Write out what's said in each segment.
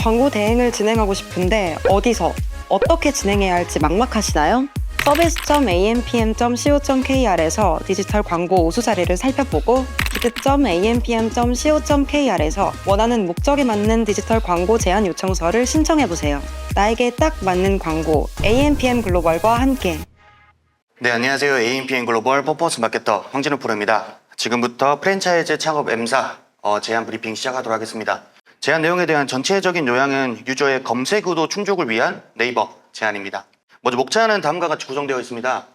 광고 대행을 진행하고 싶은데 어디서, 어떻게 진행해야 할지 막막하시나요? service.ampm.co.kr에서 디지털 광고 우수 사례를 살펴보고 bid.ampm.co.kr에서 원하는 목적에 맞는 디지털 광고 제안 요청서를 신청해보세요. 나에게 딱 맞는 광고, AMPM 글로벌과 함께. 네, 안녕하세요. AMPM 글로벌 퍼포먼스 마케터 황진우 프로입니다. 지금부터 프랜차이즈 창업 M사 제안 브리핑 시작하도록 하겠습니다. 제안 내용에 대한 전체적인 요약은 유저의 검색 의도 충족을 위한 네이버 제안입니다. 먼저 목차는 다음과 같이 구성되어 있습니다.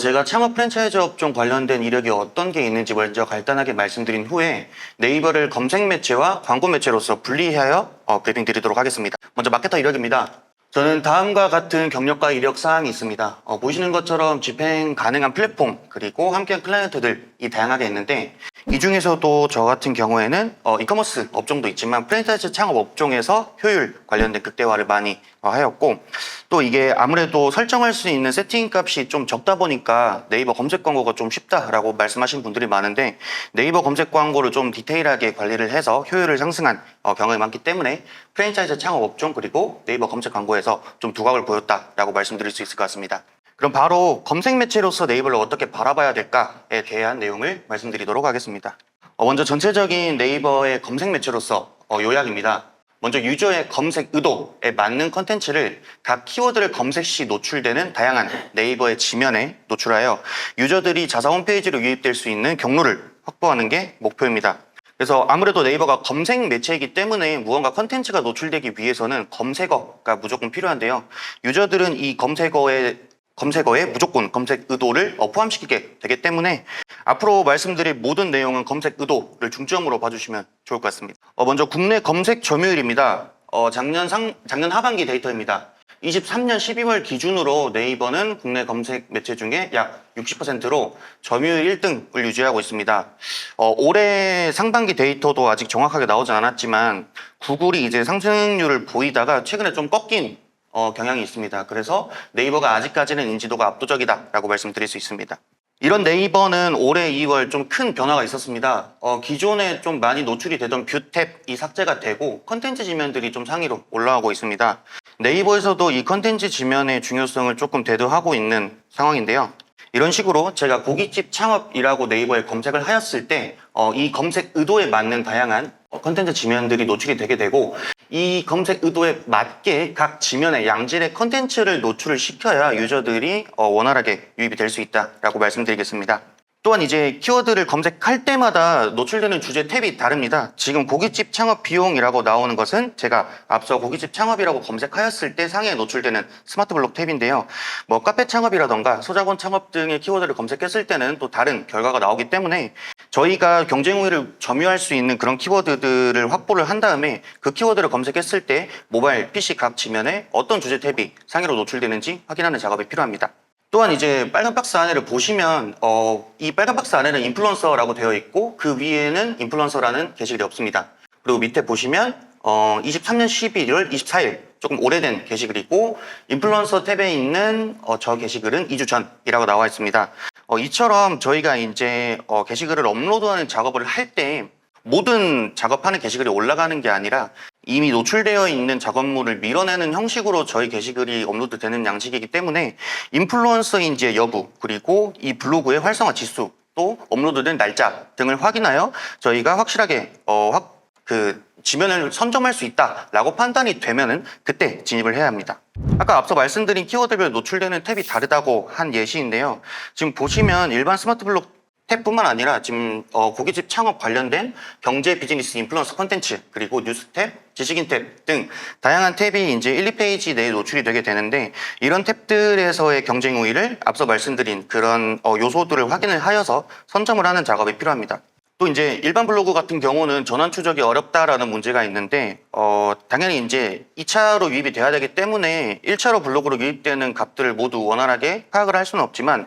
제가 창업 프랜차이즈 업종 관련된 이력이 어떤 게 있는지 먼저 간단하게 말씀드린 후에 네이버를 검색 매체와 광고 매체로서 분리하여 브리핑 드리도록 하겠습니다. 먼저 마케터 이력입니다. 저는 다음과 같은 경력과 이력 사항이 있습니다. 보시는 것처럼 집행 가능한 플랫폼 그리고 함께한 클라이언트들이 다양하게 있는데 이 중에서도 저 같은 경우에는 이커머스 업종도 있지만 프랜차이즈 창업 업종에서 효율 관련된 극대화를 많이 하였고 또 이게 아무래도 설정할 수 있는 세팅 값이 좀 적다 보니까 네이버 검색 광고가 좀 쉽다라고 말씀하신 분들이 많은데 네이버 검색 광고를 좀 디테일하게 관리를 해서 효율을 상승한 경험이 많기 때문에 프랜차이즈 창업 업종 그리고 네이버 검색 광고에서 좀 두각을 보였다라고 말씀드릴 수 있을 것 같습니다. 그럼 바로 검색 매체로서 네이버를 어떻게 바라봐야 될까에 대한 내용을 말씀드리도록 하겠습니다. 먼저 전체적인 네이버의 검색 매체로서 요약입니다. 먼저 유저의 검색 의도에 맞는 컨텐츠를 각 키워드를 검색 시 노출되는 다양한 네이버의 지면에 노출하여 유저들이 자사 홈페이지로 유입될 수 있는 경로를 확보하는 게 목표입니다. 그래서 아무래도 네이버가 검색 매체이기 때문에 무언가 컨텐츠가 노출되기 위해서는 검색어가 무조건 필요한데요. 유저들은 이 검색어에 무조건 검색 의도를 포함시키게 되기 때문에 앞으로 말씀드릴 모든 내용은 검색 의도를 중점으로 봐주시면 좋을 것 같습니다. 먼저 국내 검색 점유율입니다. 작년 하반기 데이터입니다. 23년 12월 기준으로 네이버는 국내 검색 매체 중에 약 60%로 점유율 1등을 유지하고 있습니다. 올해 상반기 데이터도 아직 정확하게 나오진 않았지만 구글이 이제 상승률을 보이다가 최근에 좀 꺾인 경향이 있습니다. 그래서 네이버가 아직까지는 인지도가 압도적이다라고 말씀드릴 수 있습니다. 이런 네이버는 올해 2월 좀 큰 변화가 있었습니다. 기존에 좀 많이 노출이 되던 뷰 탭이 삭제가 되고 컨텐츠 지면들이 좀 상위로 올라가고 있습니다. 네이버에서도 이 컨텐츠 지면의 중요성을 조금 대두하고 있는 상황인데요. 이런 식으로 제가 고깃집 창업이라고 네이버에 검색을 하였을 때 이 검색 의도에 맞는 다양한 컨텐츠 지면들이 노출이 되게 되고 이 검색 의도에 맞게 각 지면의 양질의 컨텐츠를 노출을 시켜야 유저들이 원활하게 유입이 될 수 있다라고 말씀드리겠습니다. 또한 이제 키워드를 검색할 때마다 노출되는 주제 탭이 다릅니다. 지금 고깃집 창업 비용이라고 나오는 것은 제가 앞서 고깃집 창업이라고 검색하였을 때 상위에 노출되는 스마트 블록 탭인데요. 뭐 카페 창업이라던가 소자본 창업 등의 키워드를 검색했을 때는 또 다른 결과가 나오기 때문에 저희가 경쟁 우위를 점유할 수 있는 그런 키워드들을 확보를 한 다음에 그 키워드를 검색했을 때 모바일, PC 각 지면에 어떤 주제 탭이 상위로 노출되는지 확인하는 작업이 필요합니다. 또한 이제 빨간 박스 안에를 보시면 이 빨간 박스 안에는 인플루언서라고 되어 있고 그 위에는 인플루언서라는 게시글이 없습니다. 그리고 밑에 보시면 23년 11월 24일 조금 오래된 게시글이고 인플루언서 탭에 있는 저 게시글은 2주 전이라고 나와 있습니다. 이처럼 저희가 이제 게시글을 업로드하는 작업을 할 때 모든 작업하는 게시글이 올라가는 게 아니라 이미 노출되어 있는 작업물을 밀어내는 형식으로 저희 게시글이 업로드되는 양식이기 때문에 인플루언서인지의 여부 그리고 이 블로그의 활성화 지수 또 업로드된 날짜 등을 확인하여 저희가 확실하게 지면을 선점할 수 있다라고 판단이 되면은 그때 진입을 해야 합니다. 아까 앞서 말씀드린 키워드별 노출되는 탭이 다르다고 한 예시인데요. 지금 보시면 일반 스마트 블록 탭뿐만 아니라 지금 고깃집 창업 관련된 경제 비즈니스 인플루언서 콘텐츠 그리고 뉴스 탭, 지식인 탭 등 다양한 탭이 이제 1, 2페이지 내에 노출이 되게 되는데 이런 탭들에서의 경쟁 우위를 앞서 말씀드린 그런 요소들을 확인을 하여서 선점을 하는 작업이 필요합니다. 또 이제 일반 블로그 같은 경우는 전환 추적이 어렵다라는 문제가 있는데 당연히 이제 2차로 유입이 돼야 되기 때문에 1차로 블로그로 유입되는 값들을 모두 원활하게 파악을 할 수는 없지만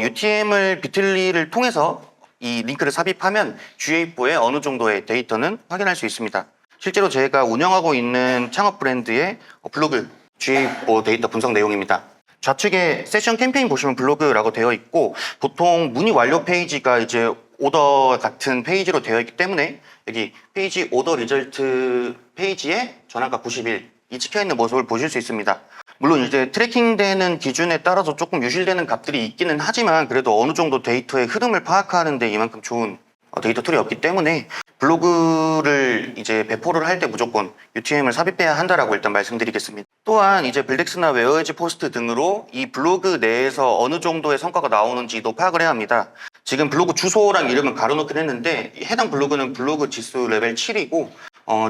UTM을 비틀리를 통해서 이 링크를 삽입하면 GA4의 어느 정도의 데이터는 확인할 수 있습니다. 실제로 제가 운영하고 있는 창업 브랜드의 블로그 GA4 데이터 분석 내용입니다. 좌측에 세션 캠페인 보시면 블로그라고 되어 있고 보통 문의 완료 페이지가 이제 오더 같은 페이지로 되어 있기 때문에 여기 페이지 오더 리절트 페이지에 전환가 91 이 찍혀 있는 모습을 보실 수 있습니다. 물론 이제 트래킹되는 기준에 따라서 조금 유실되는 값들이 있기는 하지만 그래도 어느 정도 데이터의 흐름을 파악하는 데 이만큼 좋은 데이터 툴이 없기 때문에 블로그를 이제 배포를 할 때 무조건 UTM을 삽입해야 한다라고 일단 말씀드리겠습니다. 또한 이제 블덱스나 웨어에지 포스트 등으로 이 블로그 내에서 어느 정도의 성과가 나오는지도 파악을 해야 합니다. 지금 블로그 주소랑 이름은 가려놓긴 했는데 해당 블로그는 블로그 지수 레벨 7이고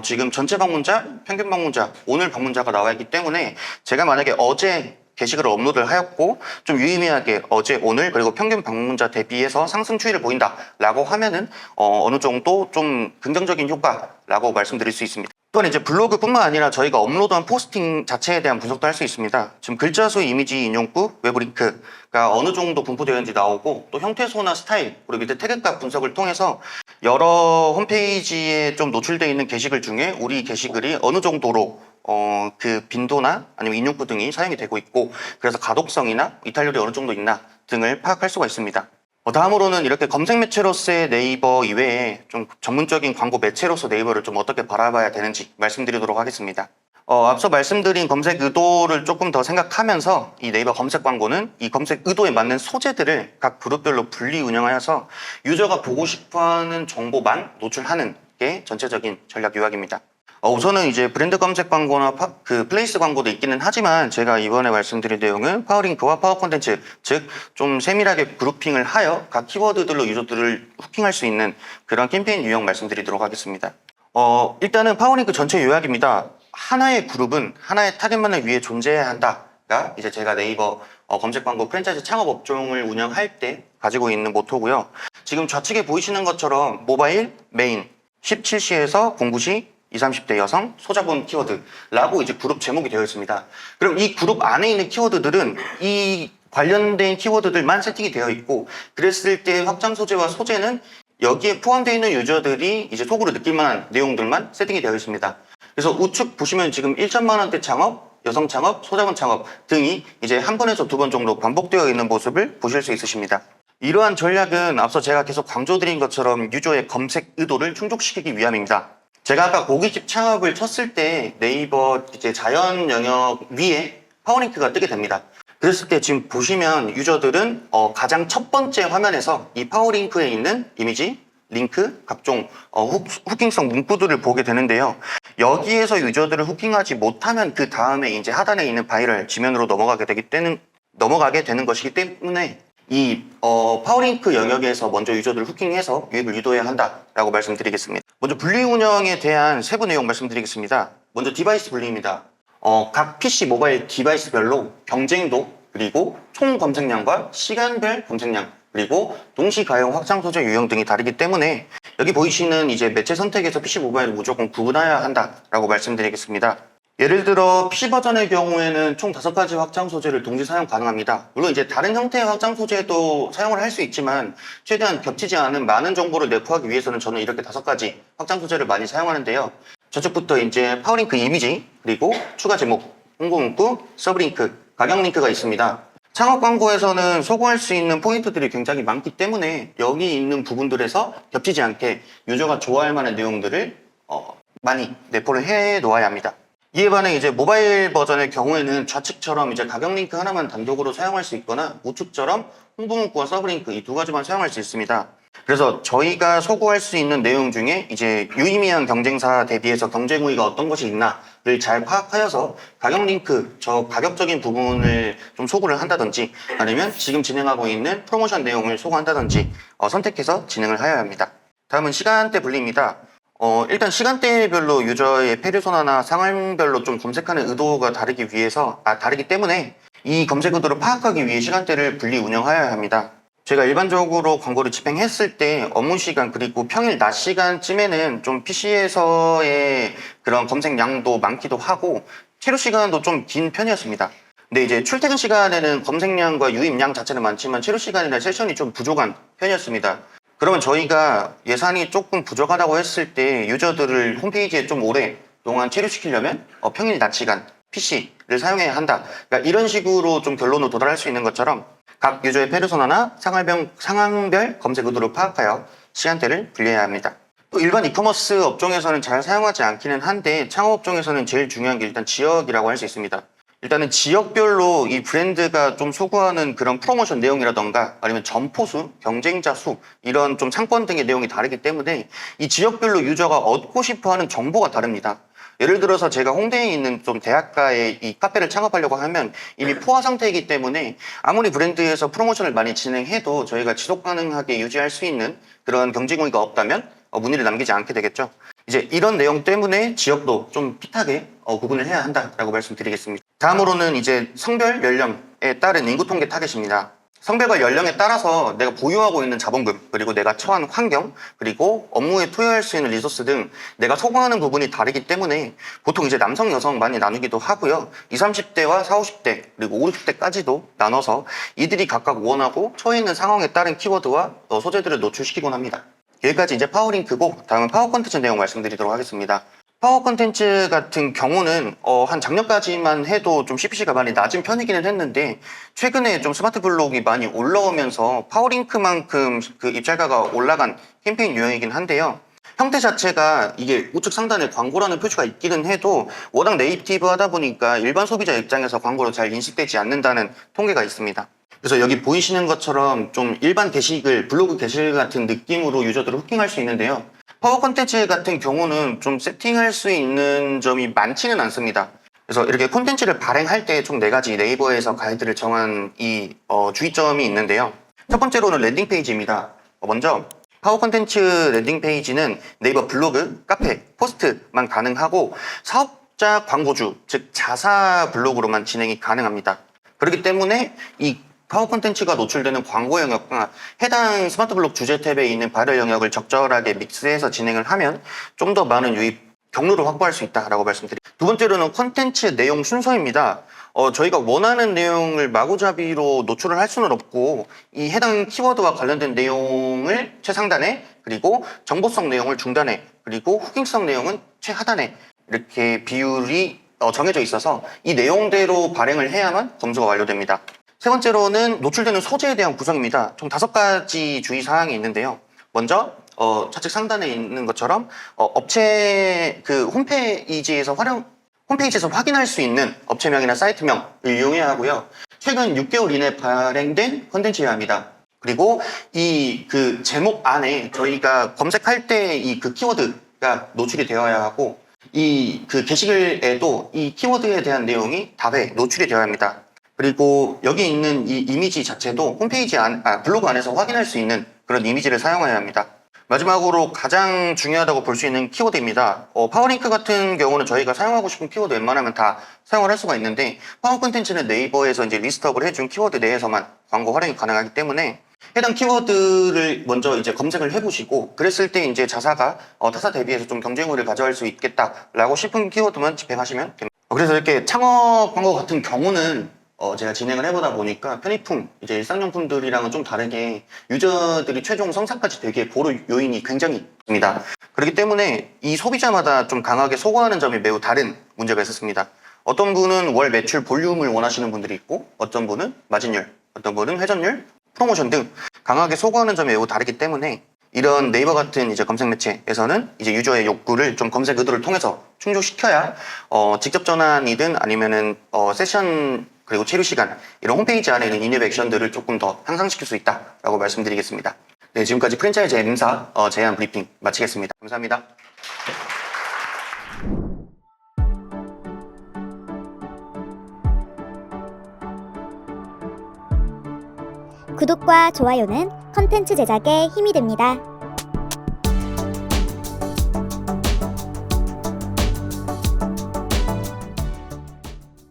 지금 전체 방문자, 평균 방문자, 오늘 방문자가 나와 있기 때문에 제가 만약에 어제 게시글을 업로드를 하였고 좀 유의미하게 어제, 오늘 그리고 평균 방문자 대비해서 상승 추이를 보인다라고 하면은 어느 정도 좀 긍정적인 효과라고 말씀드릴 수 있습니다. 또한 이제 블로그뿐만 아니라 저희가 업로드한 포스팅 자체에 대한 분석도 할 수 있습니다. 지금 글자 수, 이미지, 인용구, 외부 링크가 어느 정도 분포되어 있는지 나오고 또 형태소나 스타일 그리고 밑에 태그값 분석을 통해서 여러 홈페이지에 좀 노출되어 있는 게시글 중에 우리 게시글이 어느 정도로 그 빈도나 아니면 인용구 등이 사용이 되고 있고 그래서 가독성이나 이탈률이 어느 정도 있나 등을 파악할 수가 있습니다. 다음으로는 이렇게 검색 매체로서의 네이버 이외에 좀 전문적인 광고 매체로서 네이버를 좀 어떻게 바라봐야 되는지 말씀드리도록 하겠습니다. 앞서 말씀드린 검색 의도를 조금 더 생각하면서 이 네이버 검색 광고는 이 검색 의도에 맞는 소재들을 각 그룹별로 분리 운영하여서 유저가 보고 싶어하는 정보만 노출하는 게 전체적인 전략 요약입니다. 우선은 이제 브랜드 검색 광고나 플레이스 광고도 있기는 하지만 제가 이번에 말씀드린 내용은 파워링크와 파워 콘텐츠, 즉 좀 세밀하게 그룹핑을 하여 각 키워드들로 유저들을 후킹할 수 있는 그런 캠페인 유형 말씀드리도록 하겠습니다. 일단은 파워링크 전체 요약입니다. 하나의 그룹은 하나의 타겟만을 위해 존재해야 한다가 이제 제가 네이버 검색 광고 프랜차이즈 창업 업종을 운영할 때 가지고 있는 모토고요. 지금 좌측에 보이시는 것처럼 모바일, 메인, 17시에서 09시 20, 30대 여성, 소자본 키워드라고 이제 그룹 제목이 되어 있습니다. 그럼 이 그룹 안에 있는 키워드들은 이 관련된 키워드들만 세팅이 되어 있고 그랬을 때 확장 소재와 소재는 여기에 포함되어 있는 유저들이 이제 속으로 느낄 만한 내용들만 세팅이 되어 있습니다. 그래서 우측 보시면 지금 1천만 원대 창업, 여성 창업, 소자본 창업 등이 이제 한 번에서 두 번 정도 반복되어 있는 모습을 보실 수 있으십니다. 이러한 전략은 앞서 제가 계속 강조드린 것처럼 유저의 검색 의도를 충족시키기 위함입니다. 제가 아까 고깃집 창업을 쳤을 때 네이버 이제 자연 영역 위에 파워링크가 뜨게 됩니다. 그랬을 때 지금 보시면 유저들은 가장 첫 번째 화면에서 이 파워링크에 있는 이미지, 링크, 각종 후킹성 문구들을 보게 되는데요. 여기에서 유저들을 후킹하지 못하면 그 다음에 이제 하단에 있는 바이럴 지면으로 넘어가게 되는 것이기 때문에 이 파워링크 영역에서 먼저 유저들을 후킹해서 유입을 유도해야 한다라고 말씀드리겠습니다. 먼저 분리 운영에 대한 세부 내용 말씀드리겠습니다. 먼저 디바이스 분리입니다. 각 PC 모바일 디바이스별로 경쟁도 그리고 총 검색량과 시간별 검색량 그리고 동시 가용 확장 소재 유형 등이 다르기 때문에 여기 보이시는 이제 매체 선택에서 PC 모바일을 무조건 구분해야 한다라고 말씀드리겠습니다. 예를 들어 PC 버전의 경우에는 총 5가지 확장 소재를 동시 사용 가능합니다. 물론 이제 다른 형태의 확장 소재도 사용을 할 수 있지만 최대한 겹치지 않은 많은 정보를 내포하기 위해서는 저는 이렇게 5가지 확장 소재를 많이 사용하는데요. 저쪽부터 이제 파워링크 이미지, 그리고 추가 제목, 홍보 문구, 서브링크, 가격 링크가 있습니다. 창업 광고에서는 소구할 수 있는 포인트들이 굉장히 많기 때문에 여기 있는 부분들에서 겹치지 않게 유저가 좋아할 만한 내용들을 많이 내포를 해 놓아야 합니다. 이에 반해 이제 모바일 버전의 경우에는 좌측처럼 이제 가격 링크 하나만 단독으로 사용할 수 있거나 우측처럼 홍보 문구와 서브링크 이 두 가지만 사용할 수 있습니다. 그래서 저희가 소구할 수 있는 내용 중에 이제 유의미한 경쟁사 대비해서 경쟁 우위가 어떤 것이 있나를 잘 파악하여서 가격 링크, 저 가격적인 부분을 좀 소구를 한다든지 아니면 지금 진행하고 있는 프로모션 내용을 소구한다든지 선택해서 진행을 하여야 합니다. 다음은 시간대 분리입니다. 일단 시간대별로 유저의 페르소나나 상황별로 좀 검색하는 의도가 다르기 때문에 이 검색 의도를 파악하기 위해 시간대를 분리 운영하여야 합니다. 제가 일반적으로 광고를 집행했을 때 업무 시간 그리고 평일 낮 시간쯤에는 좀 PC에서의 그런 검색량도 많기도 하고 체류 시간도 좀 긴 편이었습니다. 근데 이제 출퇴근 시간에는 검색량과 유입량 자체는 많지만 체류 시간이나 세션이 좀 부족한 편이었습니다. 그러면 저희가 예산이 조금 부족하다고 했을 때 유저들을 홈페이지에 좀 오랫동안 체류시키려면 평일 낮 시간 PC를 사용해야 한다. 그러니까 이런 식으로 좀 결론을 도달할 수 있는 것처럼 각 유저의 페르소나나 상황별 검색 의도를 파악하여 시간대를 분류해야 합니다. 또 일반 이커머스 업종에서는 잘 사용하지 않기는 한데 창업 업종에서는 제일 중요한 게 일단 지역이라고 할 수 있습니다. 일단은 지역별로 이 브랜드가 좀 소구하는 그런 프로모션 내용이라던가 아니면 점포수, 경쟁자 수 이런 좀 상권 등의 내용이 다르기 때문에 이 지역별로 유저가 얻고 싶어하는 정보가 다릅니다. 예를 들어서 제가 홍대에 있는 좀 대학가에 이 카페를 창업하려고 하면 이미 포화 상태이기 때문에 아무리 브랜드에서 프로모션을 많이 진행해도 저희가 지속 가능하게 유지할 수 있는 그런 경쟁력이 없다면 문의를 남기지 않게 되겠죠. 이제 이런 내용 때문에 지역도 좀 핏하게 구분을 해야 한다라고 말씀드리겠습니다. 다음으로는 이제 성별, 연령에 따른 인구 통계 타겟입니다. 성별과 연령에 따라서 내가 보유하고 있는 자본금, 그리고 내가 처한 환경, 그리고 업무에 투여할 수 있는 리소스 등 내가 소구하는 부분이 다르기 때문에 보통 이제 남성, 여성 많이 나누기도 하고요. 20, 30대와 40, 50대, 그리고 50, 60대까지도 나눠서 이들이 각각 원하고 처해 있는 상황에 따른 키워드와 소재들을 노출시키곤 합니다. 여기까지 이제 파워링크고 다음은 파워 콘텐츠 내용 말씀드리도록 하겠습니다. 파워 콘텐츠 같은 경우는 한 작년까지만 해도 좀 CPC가 많이 낮은 편이기는 했는데 최근에 좀 스마트 블록이 많이 올라오면서 파워링크만큼 그 입찰가가 올라간 캠페인 유형이긴 한데요. 형태 자체가 이게 우측 상단에 광고라는 표시가 있기는 해도 워낙 네이티브하다 보니까 일반 소비자 입장에서 광고로 잘 인식되지 않는다는 통계가 있습니다. 그래서 여기 보이시는 것처럼 좀 일반 게시글, 블로그 게시글 같은 느낌으로 유저들을 후킹할 수 있는데요. 파워 콘텐츠 같은 경우는 좀 세팅할 수 있는 점이 많지는 않습니다. 그래서 이렇게 콘텐츠를 발행할 때 총 4가지 네이버에서 가이드를 정한 이 주의점이 있는데요. 첫 번째로는 랜딩 페이지입니다. 먼저 파워 콘텐츠 랜딩 페이지는 네이버 블로그, 카페, 포스트만 가능하고 사업자 광고주, 즉 자사 블로그로만 진행이 가능합니다. 그렇기 때문에 이 파워 콘텐츠가 노출되는 광고 영역과 해당 스마트 블록 주제 탭에 있는 발열 영역을 적절하게 믹스해서 진행을 하면 좀 더 많은 유입 경로를 확보할 수 있다라고 말씀드립니다. 두 번째로는 콘텐츠 내용 순서입니다. 저희가 원하는 내용을 마구잡이로 노출을 할 수는 없고 이 해당 키워드와 관련된 내용을 최상단에, 그리고 정보성 내용을 중단에, 그리고 후킹성 내용은 최하단에 이렇게 비율이 정해져 있어서 이 내용대로 발행을 해야만 검수가 완료됩니다. 세 번째로는 노출되는 소재에 대한 구성입니다. 총 5가지 주의사항이 있는데요. 먼저 좌측 상단에 있는 것처럼 업체 그 홈페이지에서 확인할 수 있는 업체명이나 사이트명을 이용해야 하고요. 최근 6개월 이내 발행된 콘텐츠여야 합니다. 그리고 이 그 제목 안에 저희가 검색할 때 이 그 키워드가 노출이 되어야 하고 이 그 게시글에도 이 키워드에 대한 내용이 답에 노출이 되어야 합니다. 그리고 여기 있는 이 이미지 자체도 홈페이지 블로그 안에서 확인할 수 있는 그런 이미지를 사용해야 합니다. 마지막으로 가장 중요하다고 볼 수 있는 키워드입니다. 파워링크 같은 경우는 저희가 사용하고 싶은 키워드 웬만하면 다 사용을 할 수가 있는데 파워 콘텐츠는 네이버에서 이제 리스트업을 해준 키워드 내에서만 광고 활용이 가능하기 때문에 해당 키워드를 먼저 이제 검색을 해보시고 그랬을 때 이제 자사가 타사 대비해서 좀 경쟁력을 가져갈 수 있겠다라고 싶은 키워드만 집행하시면 됩니다. 그래서 이렇게 창업 광고 같은 경우는 제가 진행을 해보다 보니까 편의품, 이제 일상용품들이랑은 좀 다르게 유저들이 최종 성사까지 되게 고려 요인이 굉장히 있습니다. 그렇기 때문에 이 소비자마다 좀 강하게 소구하는 점이 매우 다른 문제가 있었습니다. 어떤 분은 월 매출 볼륨을 원하시는 분들이 있고 어떤 분은 마진율, 어떤 분은 회전율, 프로모션 등 강하게 소구하는 점이 매우 다르기 때문에 이런 네이버 같은 이제 검색 매체에서는 이제 유저의 욕구를 좀 검색 의도를 통해서 충족시켜야 직접 전환이든 아니면은 세션 그리고 체류 시간 이런 홈페이지 안에 있는 인앱 액션들을 조금 더 향상시킬 수 있다라고 말씀드리겠습니다. 네, 지금까지 프랜차이즈 M사 제안 브리핑 마치겠습니다. 감사합니다. 구독과 좋아요는 컨텐츠 제작에 힘이 됩니다.